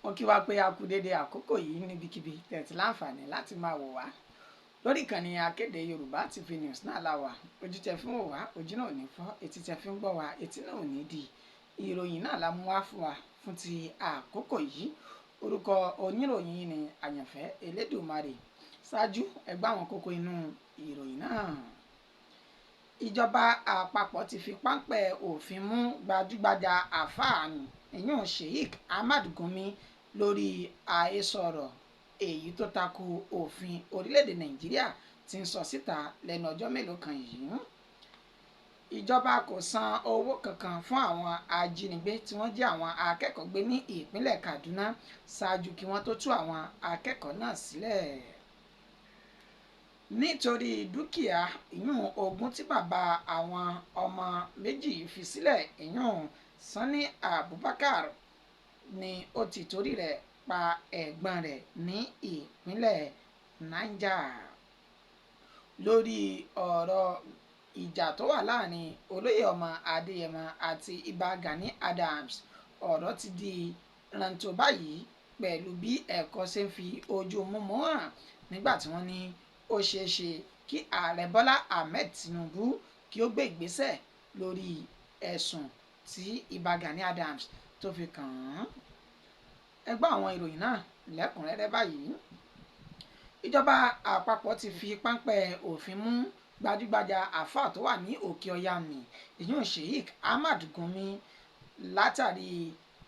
Mo kí wa pé a kú dédé àkókò yìí níbikíbi tẹ̀tí láǹfààní láti máa wò wá lórí ìkànnì akéde Yorùbá TV News náà la wà. Ojú tẹ fi ń wò wá, ojú náà ò ní fọ́, etí tẹ fi ń gbọ́ wá, etí náà ò ní di. Ìròyìn náà la mú wá fún wa fún ti àkókò yìí. Orúkọ oníròyìn ni Àyànfẹ́ Elédùmarè. Ṣáájú ẹ gbọ́ àwọn kókó inú ìròyìn náà. Ìjọba àpapọ̀ ti fi páńpẹ́ òfin mú gbajúgbajà àfáà ìyún Sheikh Ahmad Gumi lórí àhesọ̀rọ̀ èyí tó tako òfin orílẹ̀-èdè Nàìjíríà tí ń sọ síta lẹ́nu ọjọ́ mélòó kan yìí. Ìjọba kò san owó kankan fún àwọn ajínigbé tí wọ́n jí àwọn akẹ́kọ̀ọ́ gbé ní ìpínlẹ̀ Kaduna ṣáájú kí wọ́n tó tú àwọn akẹ́kọ̀ọ́ náà sílẹ̀. Nítorí dúkìá ìyún ogún tí bàbá àwọn ọmọ méjì fi sílẹ̀ ìyún Sani Abubakar ni ó ti torí rẹ̀ pa ẹ̀gbọ́n rẹ̀ ní ìpínlẹ̀ Niger. Lórí ọ̀rọ̀ ìjà tó wà láàrin olóyè ọmọ Adéyẹmọ àti Ìbà Gani Adams, ọ̀rọ̀ ti di rántó báyìí pẹ̀lú bí ẹ̀kọ́ ṣe ń fi ojú múmu hàn nígbà tí wọ́n ní ó ṣeé ṣe kí Ààrẹ Bọ́lá Ahmed Tinubu kí ó gbé ìgbésẹ̀ lórí ẹ̀sùn tí Ìbà Gani Adams tó fi kàn án. Ẹ gbọ́ àwọn ìròyìn náà lẹ́kùnrẹ́rẹ́ báyìí. Ìjọba àpapọ̀ ti fi páńpẹ́ òfin mú gbajúgbajà àfáà tó wà ní Òkè Ọya ní ìyún Sheikh Ahmad Gumi látàrí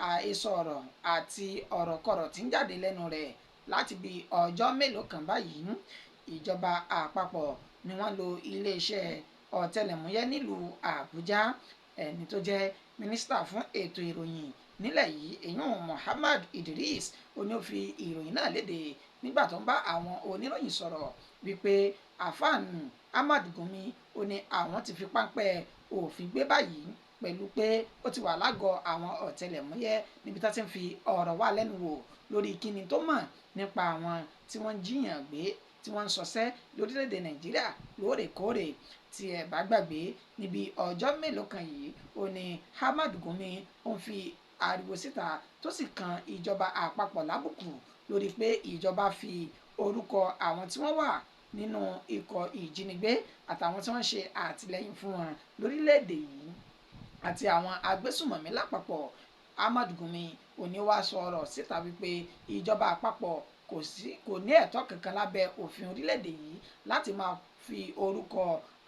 àhesọ ọ̀rọ̀ àti ọ̀rọ̀kọ̀rọ̀ tí ń jáde lẹ́nu rẹ̀ láti bí ọjọ́ mélòó kan báyìí. Ìjọba àpapọ̀ ni wọ́n lo iléeṣẹ́ ọ̀tẹlẹ̀múyẹ́ nílùú Àbújá. Ẹni tó jẹ́ mínísítà fún ètò ìròyìn nílẹ̀ yìí ìyún Muhammad Idris ó ní ó fi ìròyìn náà léde nígbà tó ń bá àwọn oníròyìn sọ̀rọ̀ wípé àfáà Ahmad Gumi ó ní àwọn ti fi páńpẹ́ òfin gbé báyìí pẹ̀lú pé ó ti wà lágọ̀ọ́ àwọn ọ̀tẹlẹ̀múyẹ́ níbi tá ti ń fi ọ̀rọ̀ wá lẹ́nu wò lórí kíni tó mọ̀ nípa àwọn tí wọ́n ń jiyàn gbé tí wọ́n ń ṣọṣẹ́ lórílẹ̀‐èdè Nàìjíríà lóòrèkóòrè. Tí ẹ bá gbàgbé níbi ọjọ́ mélòó kan yìí ó ní Ahmad Gumi ó ń fi ariwo síta tó sì kan ìjọba àpapọ̀ lábùkù lórí pé ìjọba fi orúkọ àwọn tí wọ́n wà nínú ikọ̀ ìjínigbé àtàwọn tí wọ́n ń ṣe àtìlẹ́yìn fún wọn lórílẹ̀‐èdè yìí àti àwọn agbésùmọ̀mí lápapọ̀. Ahmad Gumi ó ní wá sọ̀rọ̀ síta wípé ìjọba àpapọ̀ kò ní ẹ̀tọ́ kankan lábẹ́ òfin orílẹ̀‐èdè yìí láti máa fi orúkọ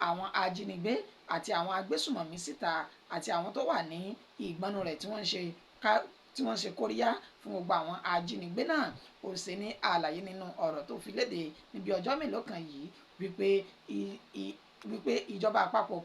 àwọn ajínigbé àti àwọn agbésùmọ̀mí síta àti àwọn tó wà ní ìgbọ́nú rẹ̀ tí wọ́n ń ṣe kóríyá fún gbogbo àwọn ajínigbé náà. Ó ṣe ní àlàyé nínú ọ̀rọ̀ tó fi léde níbi ọjọ́ mélòó kan yìí wípé ìjọba àpapọ̀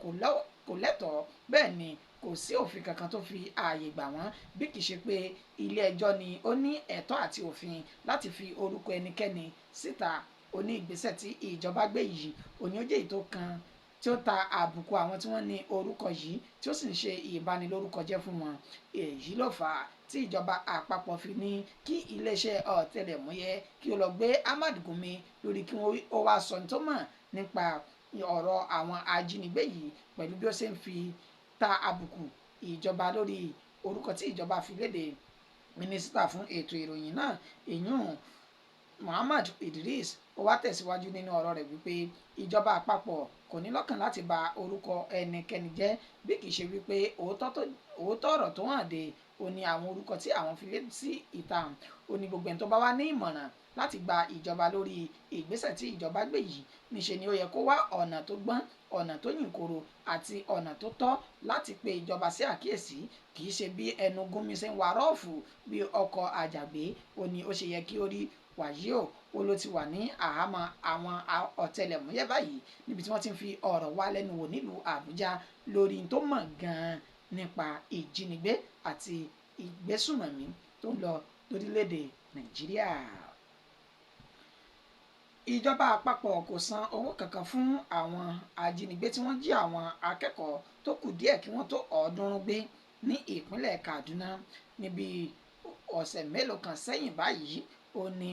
kò lẹ́tọ̀ọ́, bẹ́ẹ̀ ni kò sí òfin kankan tó fi ààyè gbà wọ́n bí kì í ṣe pé ilé ẹjọ́ ni ó ní ẹ̀tọ́ àti òfin láti fi orúkọ ẹnikẹ́ni síta. Ó ní ìgbésẹ̀ tí ìjọba gbé yìí ó ní ó jẹ́ èyí tó kan tí ó ta àbùkù àwọn tí wọ́n ní orúkọ yìí tí ó sì ń ṣe ìbanilórúkọ jẹ́ fún wọn. Èyí ló fà á tí ìjọba àpapọ̀ fi ní kí iléeṣẹ́ ọ̀tẹlẹ̀múyẹ́ kí ó lọ gbé Ahmad Gumi lórí kí ó wá sọ ní tó mọ̀ nípa ọ̀rọ̀ àwọn ajínigbé yìí pẹ̀lú bí ó ṣe ń fi ta àbùkù ìjọba lórí orúkọ tí ìjọba fi léde. Mínísítà fún ètò ìròyìn náà ìyún Muhammad Idris ó wá tẹ̀síwájú nínú ọ̀rọ̀ rẹ̀ wípé ìjọba àpapọ̀ kò ní lọ́kàn láti ba orúkọ ẹnikẹ́ni jẹ́ bí kì í ṣe wípé òótọ́ ọ̀rọ̀ tó hàn dé ó ní àwọn orúkọ tí àwọn fi lé sí ìta. Ó ní gbogbo ẹni tó bá wá ní ìmọ̀ràn láti gba ìjọba lórí ìgbésẹ̀ tí ìjọba gbé yìí níṣe ni ó yẹ kó wá ọ̀nà tó gbọ́n, ọ̀nà tó yìnkoro àti ọ̀nà tó tọ́ láti pe ìjọba sí àkíyèsí. Kì í ṣe bí ẹnu Gumi ṣe ń wa rọ́ọ̀fù bí ọkọ̀ àjàgbé ó ní ó ṣe yẹ kí ó rí. Wàyí ó ló ti wà ní àhámọ́ àwọn ọ̀tẹlẹ̀múyẹ́ báyìí níbi tí wọ́n ti ń fi ọ̀rọ̀ wá lẹ́nu wò nílùú Àbújá lórí tó mọ̀ gan-an nípa ìjínigbé àti ìgbésùmọ̀mí tó ń lọ lórílẹ̀‐èdè Nàìjíríà. Ìjọba àpapọ̀ kò san owó kankan fún àwọn ajínigbé tí wọ́n jí àwọn akẹ́kọ̀ọ́ tó kù díẹ̀ kí wọ́n tó 300 gbé ní ìpínlẹ̀ Kaduna níbi ọ̀sẹ̀ mélòó kan sẹ́yìn báyìí. Ó ní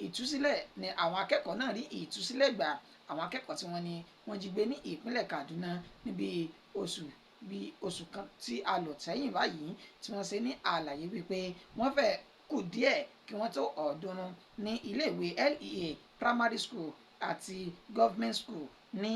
ìtúsílẹ̀ ni àwọn akẹ́kọ̀ọ́ náà rí ìtúsílẹ̀ gbà. Àwọn akẹ́kọ̀ọ́ tí wọ́n ní wọ́n jí gbé ní ìpínlẹ̀ Kaduna níbi oṣù kan tí a lò sẹ́yìn báyìí tí wọ́n ṣe ní àlàyé wípé wọ́n fẹ́ kù díẹ̀ kí wọ́n tó 300 ní iléèwé LEA primary school àti government school ní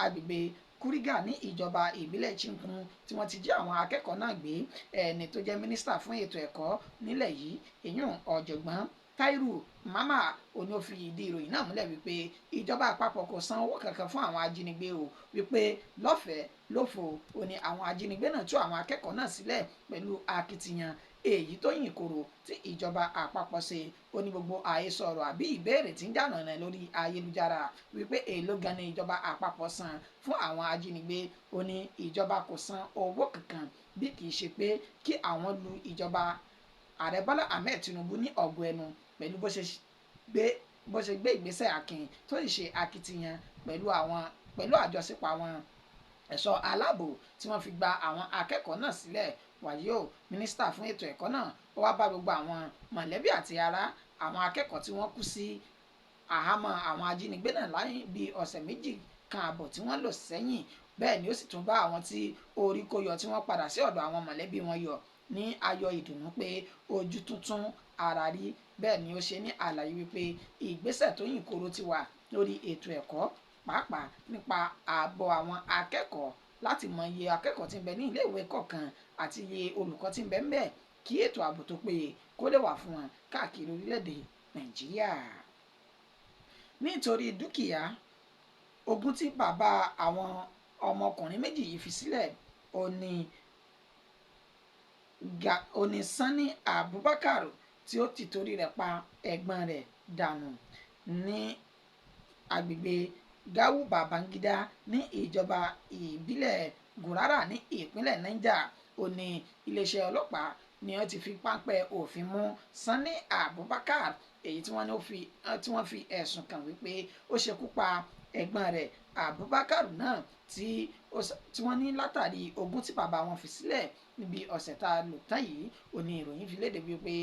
agbègbè Kuriga ní ìjọba ìbílẹ̀ Chinkun tí wọ́n ti jí àwọn akẹ́kọ̀ọ́ náà gbé. Ẹni tó jẹ́ mínísítà fún ètò ẹ̀kọ́ nílẹ̀ yìí èyún ọ̀jọ̀gbọ́n Tairu Mama òní ó fi ìdí ìròyìn náà múlẹ̀ wípé ìjọba àpapọ̀ kò san owó kankan fún àwọn ajínigbé o, wípé lọ́fẹ̀ẹ́ lófò òní àwọn ajínigbé náà tú àwọn akẹ́kọ̀ọ́ náà sílẹ̀ pẹ̀lú akitiyan èyí tó yìn koro tí ìjọba àpapọ̀ ṣe. Ó ní gbogbo àhesọ ọ̀rọ̀ àbí ìbéèrè tí ń jà nànà lórí ayélujára wípé èèló gan ni ìjọba àpapọ̀ san fún àwọn ajínigbé. Ó ní ìjọba kò san owó kankan bí kì í ṣe pé kí àwọn lu ìjọba Ààrẹ Bọ́lá Ahmed Tinubu ní ọ̀gọ ẹnu pẹ̀lú bó ṣe gbé ìgbésẹ̀ akin tó sì ṣe akitiyan pẹ̀lú àjọṣepọ̀ àwọn ẹ̀ṣọ́ aláàbò tí wọ́n fi gba àwọn akẹ́kọ̀ọ́ náà sílẹ̀. Wàyí o, mínísítà fún ètò ẹ̀kọ́ náà ó wá bá gbogbo àwọn mọ̀lẹ́bí àti ará àwọn akẹ́kọ̀ọ́ tí wọ́n kú sí àhámọ́ àwọn ajínigbé náà láyé bíi ọ̀sẹ̀ 2 kan àbọ̀ tí wọ́n lò sẹ́yìn. Bẹ́ẹ̀ ni ó sì tún bá àwọn tí orí kó yọ tí wọ́n padà sí ọ̀dọ̀ àwọn mọ̀lẹ́bí wọn yọ ní ayọ̀ ìdùnnú pé ojú tuntun ara rí. Bẹ́ẹ̀ ni ó ṣe ní àlàyé wípé ìgbésẹ̀ tó yìn koro ti wà lórí ètò ẹ̀kọ́ pàápàá nípa ààbò àwọn akẹ́kọ̀ọ́ láti mọ iye akẹ́kọ̀ọ́ tí ń bẹ ní iléèwé kọ̀ọ̀kan àti iye olùkọ́ tí ń bẹ ń bẹ kí ètò ààbò tó péye kó lè wà fún wọn káàkiri orílẹ̀-èdè Nàìjíríà. Nítorí dúkìá ogún tí bàbá àwọn ọmọkùnrin méjì yìí fi sílẹ̀ òní Sani Abubakar tí ó ti torí rẹ̀ pa ẹ̀gbọ́n rẹ̀ dànù ní agbègbè Gawu Babangida ní ìjọba ìbílẹ̀ Gurara ní ìpínlẹ̀ Niger. Ó ní iléeṣẹ́ ọlọ́pàá ni wọ́n ti fi páńpẹ́ òfin mú Sani Abubakar èyí tí wọ́n fi ẹ̀sùn kàn wípé ó ṣekú pa ẹ̀gbọ́n rẹ̀ Abubakar náà tí wọ́n ní látàrí ogún tí bàbá wọn fi sílẹ̀ níbi ọ̀sẹ̀ tá a lò tán yìí. Ó ní ìròyìn fi léde wípé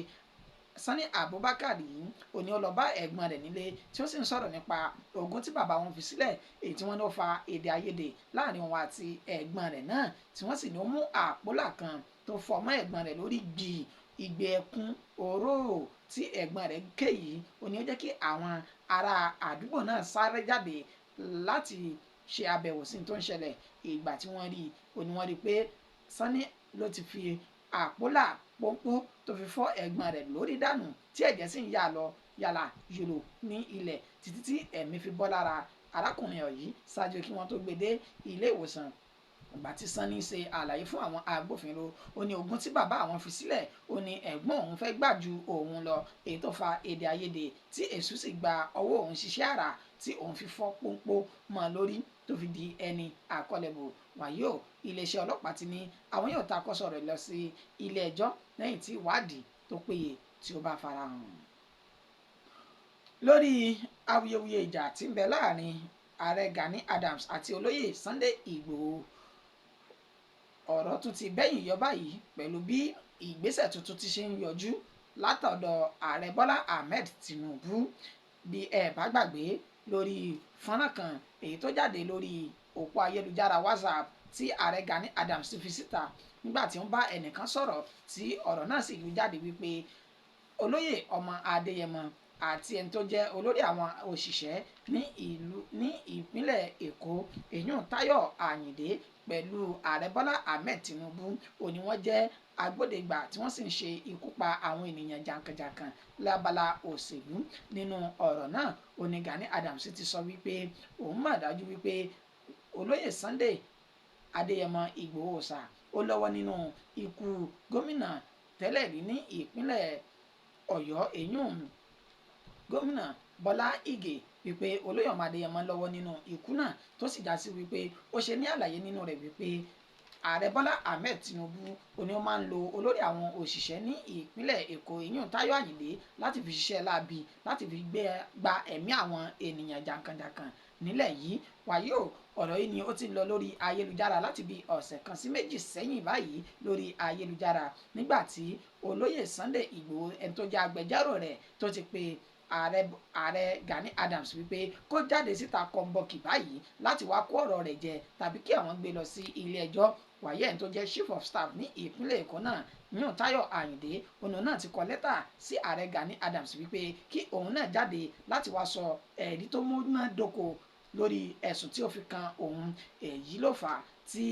Sani Abubakar yìí ó ní ó lọ bá ẹ̀gbọ́n rẹ̀ nílé tí ó sì ń sọ̀rọ̀ nípa ogún tí bàbá wọn fi sílẹ̀ èyí tí wọ́n ní ó fa èdè àìyedè láàrin wọn àti ẹ̀gbọ́n rẹ̀ náà tí wọ́n sì ní ó mú àpólà kan tó fọ́ mọ́ ẹ̀gbọ́n rẹ̀ lórí ìgbé ẹkún oró tí ẹ̀gbọ́n rẹ̀ ké yìí. Ó ní ó jẹ́ kí àwọn ará àdúgbò náà sáré jáde láti ṣe àbẹ̀wò sí tó ń ṣẹlẹ̀. Ìgbà tí wọ́n rí ó ní wọ́n rí pé Sani ló ti fi àpólà pọ́npọ́ tó fi fọ́ ẹ̀gbọ́n rẹ̀ lórí dànù tí ẹ̀jẹ̀ sì ń yà lọ yàlà yòlò ní ilẹ̀ títí tí ẹ̀mí fi bọ́ lára arákùnrin yìí ṣáájú kí wọ́n tó gbé dé ilé ìwòsàn. Ìgbà tí Sani ṣe àlàyé fún àwọn agbófinró ó ní ogún tí bàbá àwọn fi sílẹ̀ ó ní ẹ̀gbọ́n òun fẹ́ gbà ju òun lọ èyí tó fa èdè àìyedè tí èṣù sì gba ọwọ́ òun ṣiṣẹ́ àrà tí òun fi fọ́ pọ́npọ́ mọ́ lórí tó fi di ẹni àkọlẹ̀bò. Wàyí o, iléeṣẹ́ ọlọ́pàá ti ní àwọn yóò takọ́sọ rẹ̀ lọ sí ilé ẹjọ́ lẹ́yìn tí ìwádìí tó péye tí ó bá farahàn. Lórí awuyewuye ìjà tí ń bẹ láàrin ààrẹ Gani Adams àti olóyè Sunday Igboho, ọ̀rọ̀ tún ti bẹ́yìn yọ báyìí pẹ̀lú bí ìgbésẹ̀ tuntun ti ṣe ń yọjú látọ̀dọ̀ ààrẹ Bọ́lá Ahmed Tinubu. Bí ẹ bá gbàgbé lórí fọ́nrán kan èyí tó jáde lórí òpó ayélujára WhatsApp tí ààrẹ Gani Adams fi síta nígbà tí ó ń bá ẹnìkan sọ̀rọ̀ tí ọ̀rọ̀ náà sì yú jáde wípé olóyè ọmọ Adéyẹmọ àti ẹni tó jẹ́ olórí àwọn òṣìṣẹ́ ní ìpínlẹ̀ Èkó èyún Táyọ̀ Àyìndé pẹ̀lú ààrẹ Bọ́lá Ahmed Tinubu ó ní wọ́n jẹ́ agbódegbà tí wọ́n sì ń ṣe ikú pa àwọn ènìyàn jàǹkànjàǹkàn lábala òṣèlú. Nínú ọ̀rọ̀ náà ó ní Gani Adams ti sọ wípé òun mọ̀ dájú wípé olóyè Sunday Adéyẹmọ Ìgbòho Òòṣà ó lọ́wọ́ nínú ikú gómìnà tẹ́lẹ̀ rí ní ìpínlẹ̀ Ọ̀yọ́ èyún gómìnà Bọ́lá Ìgè wípé olóyè ọmọ Adéyẹmọ lọ́wọ́ nínú ikú náà tó sì já sí wípé ó ṣe ní àlàyé nínú rẹ̀ wípé ààrẹ Bọ́lá Ahmed Tinubu òní ó máa ń lo olórí àwọn òṣìṣẹ́ ní ìpínlẹ̀ Èkó ìyún Táyọ̀ Àyìndé láti fi ṣiṣẹ́ láabi láti fi gba ẹ̀mí àwọn ènìyàn jàǹkànjàǹkàn nílẹ̀ yìí. Wàyí o, ọ̀rọ̀ yìí ni ó ti lọ lórí ayélujára láti bí ọ̀sẹ̀ kan sí méjì sẹ́yìn báyìí lórí ayélujára nígbà tí olóyè Sunday Igboho ẹni tó jẹ́ agbẹjọ́rò rẹ̀ tó ti pe ààrẹ Gani Adams wípé kó jáde síta kọ́ńbọ́ọ̀kì báyìí láti wá kó ọ̀rọ̀ rẹ̀ jẹ tàbí kí àwọn gbé lọ sí ilé ẹjọ́ wàyí ẹni tó jẹ́ chief of staff ní ìpínlẹ̀ Èkó náà yún Táyọ̀ Àyìndé òun náà ti kọ lẹ́tà sí ààrẹ Gani Adams wípé kí òun náà jáde láti wá sọ ẹ̀rí tó múnádóko lórí ẹ̀sùn tí ó fi kan òun. Èyí ló fà á tí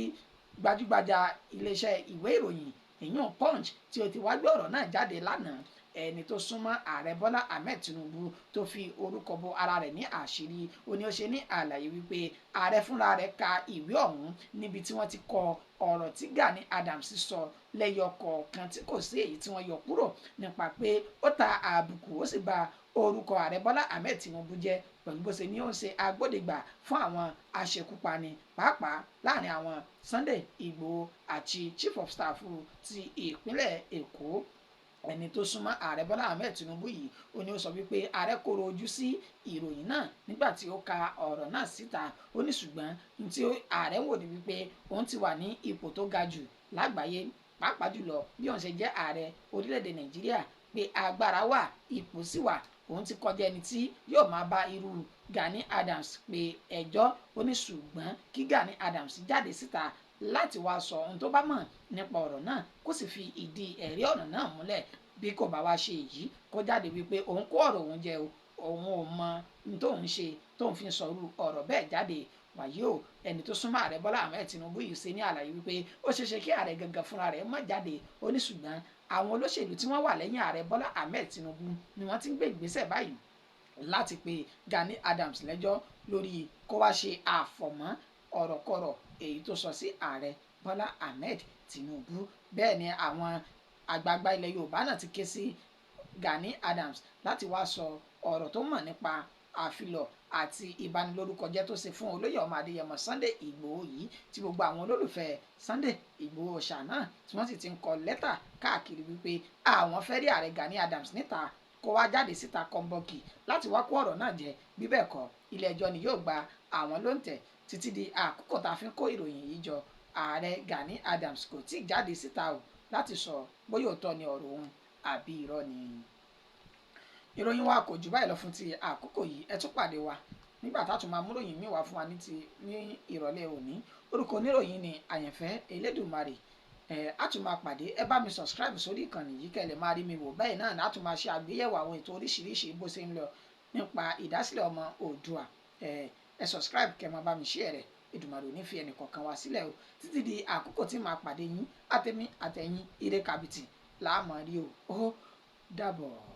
gbajúgbajà iléeṣẹ́ ìwé ìròyìn ìyún Punch tí ó ti wá gbé ọ̀rọ̀ náà jáde lánàá. Ẹni tó súnmọ́ ààrẹ Bọ́lá Ahmed Tinubu tó fi orúkọ bo ara rẹ̀ ní àṣírí ó ní ó ṣe ní àlàyé wípé ààrẹ fúnra rẹ̀ ka ìwé ọ̀hún níbi tí wọ́n ti kọ ọ̀rọ̀ tí Gani Adams sọ lẹ́yọ kọ̀ọ̀kan tí kò sí èyí tí wọ́n yọ kúrò nípa pé ó ta àbùkù ó sì bà orúkọ ààrẹ Bọ́lá Ahmed Tinubu jẹ́ pẹ̀lú bó ṣe ní ó ń ṣe agbódegbà fún àwọn aṣekúpani pàápàá láàrin àwọn Sunday Igboho àti chief of staff ti ìpínlẹ̀ Èkó. Ẹni tó súnmọ́ ààrẹ Bọ́lá Ahmed Tinubu yìí ó ní ó sọ wípé ààrẹ kóró ojú sí ìròyìn náà nígbà tí ó ka ọ̀rọ̀ náà síta. Ó ní ṣùgbọ́n ní tí ààrẹ wò ní wípé òun ti wà ní ipò tó ga jù lágbàáyé pàápàá jùlọ bí òun ṣe jẹ́ ààrẹ orílẹ̀-èdè Nàìjíríà pé agbára wà ipò sì wà òun ti kọjá ẹni tí yóò máa bá irú Gani Adams pé ẹjọ́. Ó ní ṣùgbọ́n kí Gani Adams jáde síta láti wá sọ ohun tó bá mọ̀ nípa ọ̀rọ̀ náà kó sì fi ìdí ẹ̀rí ọ̀rọ̀ náà múlẹ̀. Bí kò bá wá ṣe èyí kó jáde wípé òun kó ọ̀rọ̀ òun jẹ òun ò mọ ohun tóun ṣe tóun fi ń sọ irú ọ̀rọ̀ bẹ́ẹ̀ jáde. Wàyí o ẹni tó súnmọ́ ààrẹ Bọ́lá Ahmed Tinubu yìí ṣe ní àlàyé wípé ó ṣeéṣe kí ààrẹ gangan fúnra rẹ̀ má jáde. Ó ní ṣùgbọ́n àwọn olóṣèlú tí wọ́n wà lẹ́yìn ààrẹ Bọ́lá Ahmed Tinubu ni wọ́n ti ń gbé ìgbésẹ̀ báyìí láti pe Gani Adams lẹ́jọ́ lórí kó wá ṣe àfọ̀mọ́ ọ̀rọ̀kọ̀rọ̀ èyí tó sọ sí ààrẹ Bọ́lá Ahmed Tinubu. Bẹ́ẹ̀ ni àwọn àgbààgbà ilẹ̀ Yorùbá náà ti ké sí Gani Adams láti wá sọ ọ̀rọ̀ tó mọ̀ nípa àfilọ̀ àti ìbanilórúkọjẹ́ tó ṣe fún olóyè ọmọ Adéyẹmọ Sunday Igboho yìí tí gbogbo àwọn olólùfẹ́ Sunday Igboho ṣà náà tí wọ́n sì ti ń kọ lẹ́tà káàkiri wípé àwọn fẹ́ rí ààrẹ Gani Adams níta kó wá jáde síta kọ́ńbọ́ọ̀kì láti wá kó ọ̀rọ̀ náà jẹ. Bí bẹ́ẹ̀ kọ́ ilé ẹjọ́ ni yóò gba àwọn lóǹtẹ̀ títí di àkókò tá a fi ń kó ìròyìn yìí jọ. Ààrẹ Gani Adams kò tí ì jáde síta o láti sọ bóyá òótọ́ ni ọ̀rọ̀ òun àbí irọ́ ni. Ìròyìn wa kò jù báyìí lọ fún ti àkókò yìí. Ẹ tún pàdé wa nígbà tá a tún máa mú ròyìn míì wá fún wa ní ìrọ̀lẹ́ òní. Orúkọ oníròyìn ni Àyànfẹ́ Elédùmarè. A tún máa pàdé. Ẹ bá mi subscribe sórí ìkànnì yìí kẹ́ lè máa rí mi wò. Bẹ́ẹ̀ náà a tún máa ṣe àgbéyẹ̀wò àwọn ètò oríṣiríṣi bó ṣe ń lọ nípa ìdásílẹ̀ ọmọ Oòduà. Ẹ subscribe kẹ́ máa bá mi share rẹ̀. Èdùmàrè ò ní fi ẹnì kọ̀ọ̀kan wá sílẹ̀ o títí di àkókò tí màá pàdé yín àtẹ̀mí àtẹ̀yìn ire kàbìtì làá máa rí o. Ó dàbọ̀.